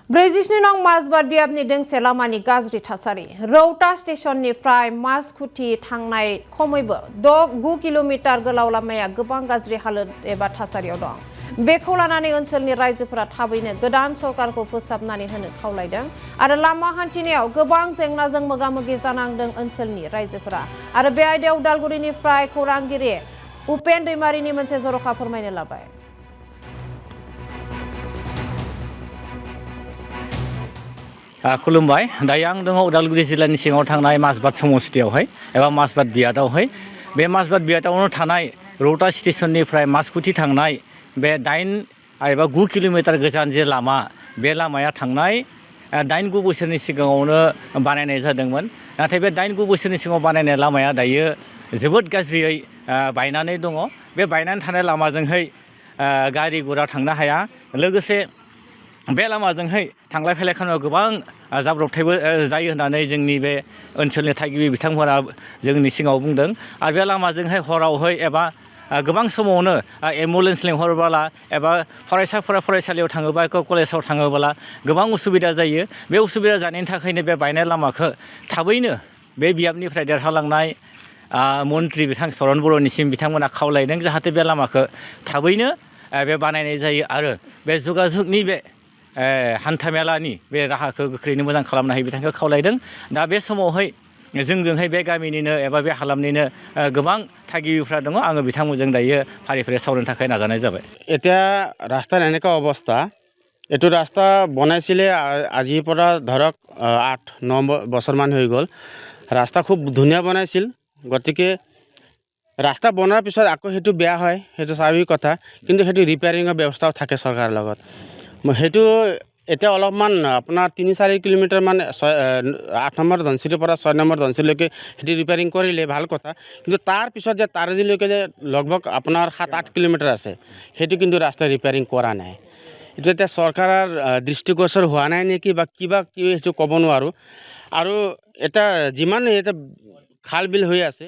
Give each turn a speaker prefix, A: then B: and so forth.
A: ब्रैजिस्नि नं माजबाद बियाबनि दोंसे लामानि गाज्रि थासारि रौता स्टेशननिफ्राय माजखुथि थांनाय खमैबो 9 किल'मिटार गोलाव लामाया गोबां गाज्रि हालोद एबा थासारियाव दं। बेखौ लानानै ओनसोलनि रायजोफोरा थाबैनो गोदान सरकारखौ फोसाबनानै होनो खावलायदों आरो लामा हान्थिनायाव गोबां जेंनाजों मोगा-मोगि जानांदों ओनसोलनि रायजोफोरा आरो बे आयदायाव उदालगुरिनिफ्राय खौरांगिरि उपेन दैमारिनि मोनसे जर'खा फोरमायनो लाबाय।
B: खुलुमबाय दायो आं दङ उदालगुरि जिल्लानि सिङाव थांनाय माजबाद समस्थियावहाय एबा माजबाद बियादावहाय बे माजबाद बियादावनो थानाय रौता स्टेशननिफ्राय माजखुथि थांनाय बे 8 एबा 9 किल'मिटार गोजान जे लामा बे लामाया थांनाय 8-9 बोसोरनि सिगाङावनो बानायनाय जादोंमोन नाथाय बे 8-9 बोसोरनि सिगाङाव बानायनाय लामाया दायो जोबोद गाज्रियै बायनानै दङ। बे बायनानै थानाय लामाजोंहाय गारि गुरा थांनो हाया लोगोसे बे लामाजोंहाय थांलाय फैलाय खालामनायाव गोबां जाब्रबथायबो जायो होननानै जोंनि बे ओनसोलनि थागिबि बिथांमोना जोंनि सिगाङाव बुंदों आरो बे लामाजोंहाय हरावहाय एबा गोबां समावनो एम्बुलेन्स लिंहरबोला एबा फरायसाफोरा फरायसालियाव थाङोबा कलेजाव थाङोबोला गोबां उसुबिदा जायो। बे उसुबिदा जानायनि थाखायनो बे बायनाय लामाखौ थाबैनो बे बियाबनिफ्राय देरहालांनाय मन्त्रि बिथां चरन बर'निसिम बिथांमोना खावलायदों जाहाथे बे लामाखौ थाबैनो बे बानायनाय जायो आरो बे जगाजगनि बे हान्थामेलानि बे राहाखौ गोख्रैनो मोजां खालामनो हायो बिथांखौ खावलायदों। दा बे समावहाय जोंजोंहाय बे गामिनिनो एबा बे हालामनिनो गोबां थागिबिफ्रा दङ आङो बिथांमोनजों दायो फारि फारि सावरायनो थाखाय नाजानाय जाबाय।
C: এতিয়া ৰাস্তাৰ এনেকুৱা অৱস্থা এইটো ৰাস্তা বনাইছিলে আজিৰ পৰা ধৰক 8-9 বছৰমান হৈ গ'ল। ৰাস্তা খুব ধুনীয়া বনাইছিল গতিকে ৰাস্তা বনোৱাৰ পিছত আকৌ সেইটো বেয়া হয় সেইটো স্বাভাৱিক কথা কিন্তু সেইটো ৰিপেয়াৰিঙৰ ব্যৱস্থাও থাকে চৰকাৰৰ লগত সেইটো এতিয়া অলপমান আপোনাৰ 3-4 কিলোমিটাৰমান 8 নম্বৰ ধনচিৰিৰ পৰা 6 নম্বৰ ধনচিৰিলৈকে সেইটো ৰিপেয়াৰিং কৰিলে ভাল কথা কিন্তু তাৰ পিছত যে তাৰজিলৈকে যে লগভগ আপোনাৰ 7-8 কিলোমিটাৰ আছে সেইটো কিন্তু ৰাস্তা ৰিপেয়াৰিং কৰা নাই। এইটো এতিয়া চৰকাৰৰ দৃষ্টিগোচৰ হোৱা নাই নেকি বা কিবা কি সেইটো ক'ব নোৱাৰোঁ আৰু এটা যিমান এটা খাল বিল হৈ আছে